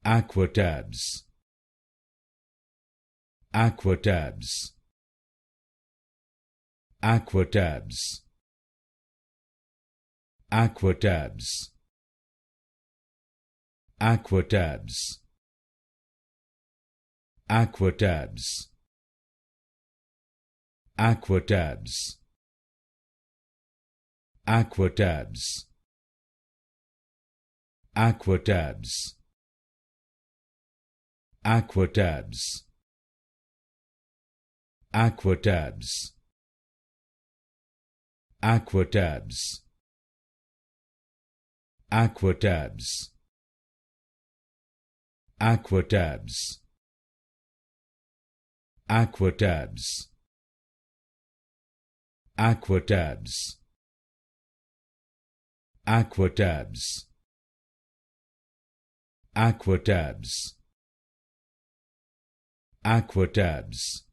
Aquatabs. Aquatabs. Aquatabs. Aquatabs. Aquatabs. Aquatabs. Aquatabs. Aquatabs. Aquatabs. Aquatabs. Aquatabs. Aquatabs. Aquatabs. Aquatabs. Aquatabs. Aquatabs. Aquatabs. Aquatabs. Aquatabs.